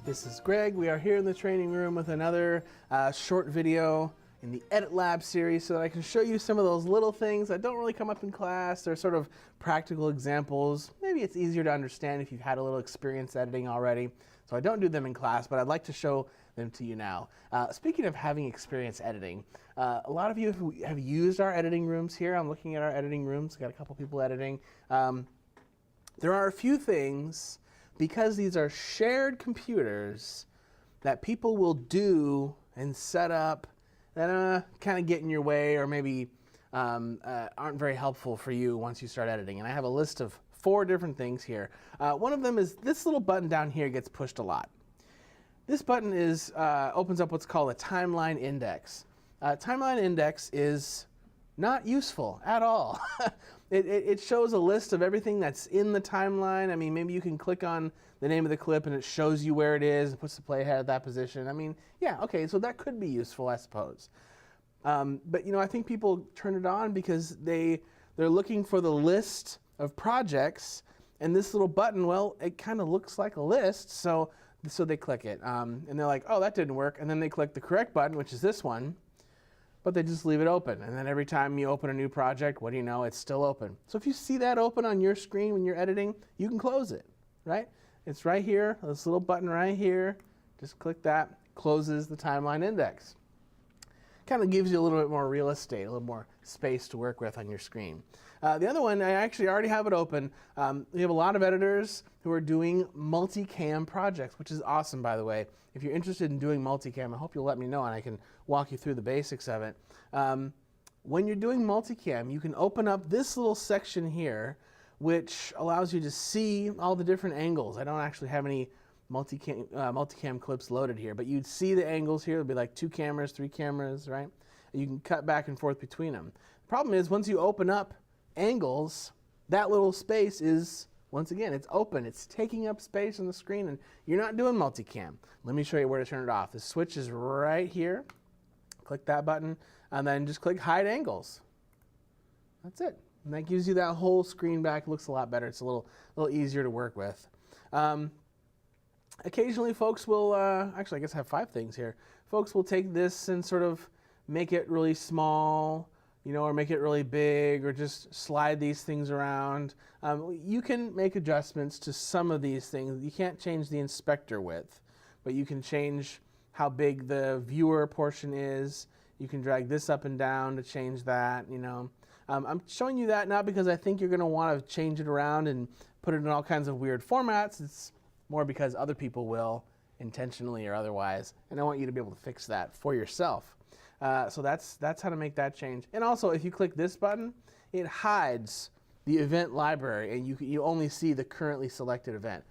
This is Greg. We are here in the training room with another short video in the Edit Lab series so that I can show you some of those little things that don't really come up in class. They're sort of practical examples. Maybe it's easier to understand if you've had a little experience editing already. So I don't do them in class, but I'd like to show them to you now. Speaking of having experience editing, a lot of you who have used our editing rooms here. I'm looking at our editing rooms. Got a couple people editing. There are a few things, because these are shared computers, that people will do and set up that kind of get in your way or maybe aren't very helpful for you once you start editing. And I have a list of 4 different things here. One of them is this little button down here gets pushed a lot. This button opens up what's called a timeline index. Timeline index is not useful at all. It shows a list of everything that's in the timeline. I mean, maybe you can click on the name of the clip and it shows you where it is and puts the playhead at that position. I mean, yeah, okay, so that could be useful, I suppose. But you know, I think people turn it on because they're looking for the list of projects, and this little button, well, it kind of looks like a list, so they click it. And they're like, oh, that didn't work, and then they click the correct button, which is this one, but they just leave it open. And then every time you open a new project, what do you know? It's still open. So if you see that open on your screen when you're editing, you can close it, right? It's right here, this little button right here. Just click that, closes the timeline index. Kind of gives you a little bit more real estate, a little more space to work with on your screen. The other one, I actually already have it open. We have a lot of editors who are doing multicam projects, which is awesome, by the way. If you're interested in doing multicam, I hope you'll let me know and I can walk you through the basics of it. When you're doing multicam, you can open up this little section here, which allows you to see all the different angles. I don't actually have any multicam clips loaded here, but you'd see the angles here. It'll be like 2 cameras, 3 cameras, right? You can cut back and forth between them. The problem is once you open up angles, that little space is, once again, it's open. It's taking up space on the screen, and you're not doing multicam. Let me show you where to turn it off. The switch is right here. Click that button, and then just click Hide Angles. That's it. And that gives you that whole screen back. It looks a lot better. It's a little easier to work with. Occasionally, folks will, actually, I guess I have 5 things here. Folks will take this and sort of make it really small, you know, or make it really big, or just slide these things around. You can make adjustments to some of these things. You can't change the inspector width, but you can change how big the viewer portion is. You can drag this up and down to change that, you know. I'm showing you that not because I think you're going to want to change it around and put it in all kinds of weird formats. It's more because other people will, intentionally or otherwise, and I want you to be able to fix that for yourself. So that's how to make that change. And also, if you click this button, it hides the event library, and you only see the currently selected event.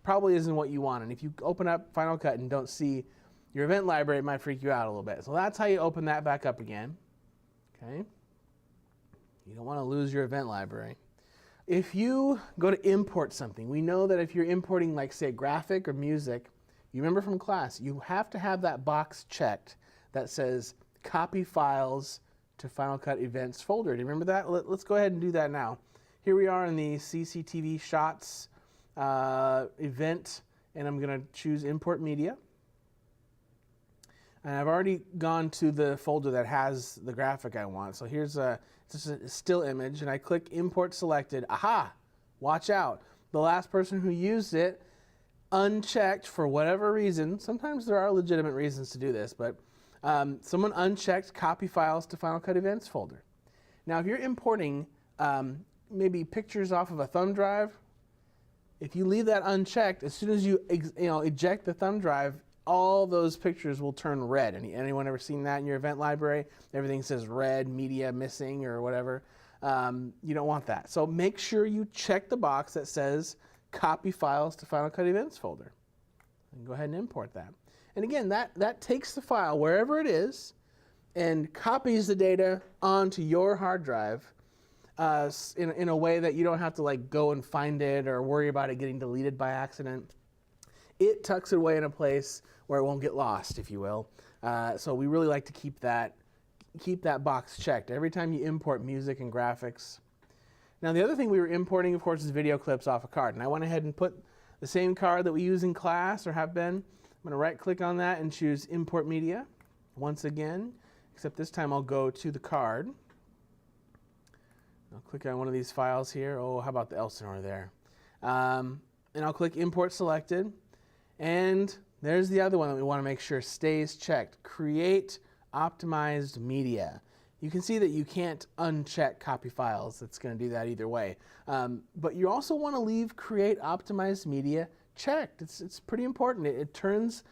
Probably isn't what you want, and if you open up Final Cut and don't see your event library, it might freak you out a little bit. So that's how you open that back up again. Okay. You don't want to lose your event library. If you go to import something, we know that if you're importing, like, say, graphic or music, you remember from class, you have to have that box checked that says copy files to Final Cut Events folder. Do you remember that? Let's go ahead and do that now. Here we are in the CCTV Shots event, and I'm going to choose Import Media. And I've already gone to the folder that has the graphic I want. So here's just a still image, and I click Import Selected. Aha! Watch out. The last person who used it unchecked for whatever reason. Sometimes there are legitimate reasons to do this, but someone unchecked Copy Files to Final Cut Events folder. Now, if you're importing maybe pictures off of a thumb drive, if you leave that unchecked, as soon as you eject the thumb drive, all those pictures will turn red. Anyone ever seen that in your event library? Everything says red, media missing, or whatever. You don't want that. So make sure you check the box that says Copy Files to Final Cut Events folder. And go ahead and import that. And again, that takes the file wherever it is and copies the data onto your hard drive in a way that you don't have to, like, go and find it or worry about it getting deleted by accident. It tucks it away in a place where it won't get lost, if you will. So we really like to keep that box checked every time you import music and graphics. Now, the other thing we were importing, of course, is video clips off a card. And I went ahead and put the same card that we use in class or have been going to right click on that and choose Import Media once again, except this time I'll go to the card. I'll click on one of these files here. Oh, how about the Elsinore there? And I'll click Import Selected. And there's the other one that we want to make sure stays checked. Create Optimized Media. You can see that you can't uncheck copy files. It's going to do that either way. But you also want to leave Create Optimized Media checked. It's pretty important. It turns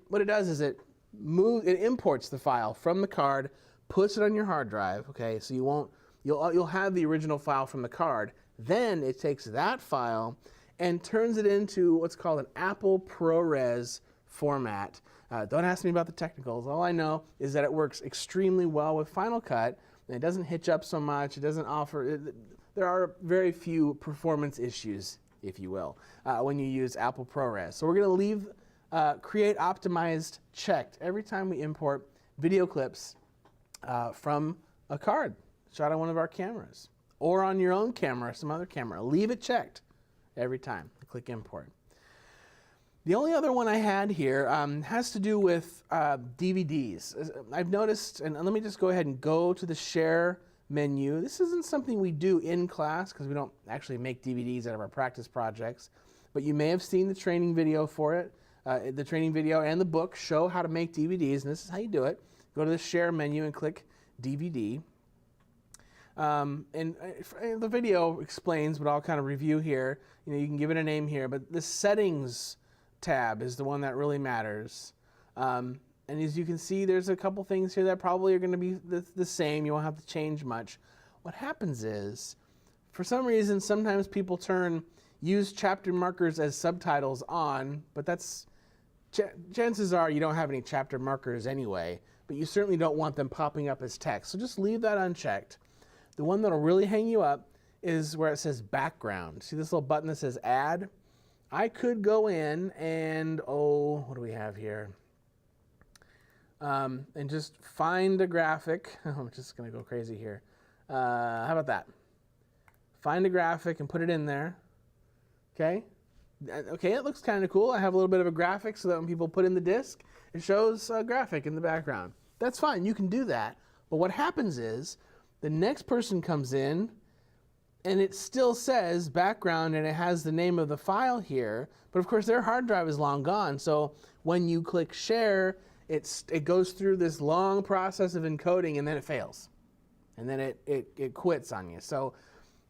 what it does is it imports the file from the card, puts it on your hard drive. Okay, so you'll have the original file from the card. Then it takes that file and turns it into what's called an Apple ProRes format. Don't ask me about the technicals. All I know is that it works extremely well with Final Cut, and it doesn't hitch up so much. It doesn't offer. There are very few performance issues, if you will, when you use Apple ProRes. So we're going to leave Create Optimized checked every time we import video clips from a card shot on one of our cameras or on your own camera or some other camera. Leave it checked every time. Click Import. The only other one I had here has to do with DVDs. I've noticed, and let me just go ahead and go to the Share menu. This isn't something we do in class because we don't actually make DVDs out of our practice projects, but you may have seen the training video for it. The training video and the book show how to make DVDs, and this is how you do it. Go to the Share menu and click DVD. And the video explains, but I'll kind of review here. You can give it a name here, but the Settings tab is the one that really matters. And as you can see, there's a couple things here that probably are going to be the same. You won't have to change much. What happens is, for some reason, sometimes people use chapter markers as subtitles on, but chances are you don't have any chapter markers anyway, but you certainly don't want them popping up as text. So just leave that unchecked. The one that'll really hang you up is where it says background. See this little button that says add? I could go in and, what do we have here? And just find a graphic. I'm just going to go crazy here. How about that? Find a graphic and put it in there. Okay? Okay, it looks kind of cool. I have a little bit of a graphic so that when people put in the disk, it shows a graphic in the background. That's fine. You can do that. But what happens is the next person comes in and it still says background and it has the name of the file here, but of course their hard drive is long gone. So when you click share, it goes through this long process of encoding and then it fails. And then it quits on you. So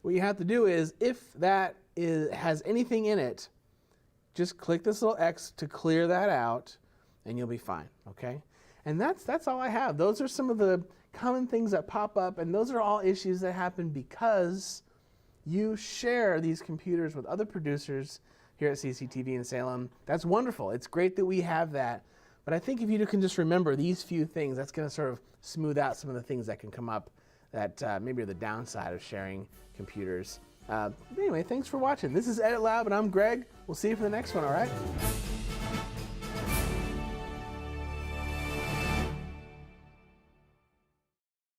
what you have to do is, if that has anything in it, just click this little X to clear that out and you'll be fine, okay? And that's all I have. Those are some of the common things that pop up, and those are all issues that happen because you share these computers with other producers here at CCTV in Salem. That's wonderful. It's great that we have that. But I think if you can just remember these few things, that's going to sort of smooth out some of the things that can come up that maybe are the downside of sharing computers. Anyway, thanks for watching. This is Edit Lab, and I'm Greg. We'll see you for the next one, all right?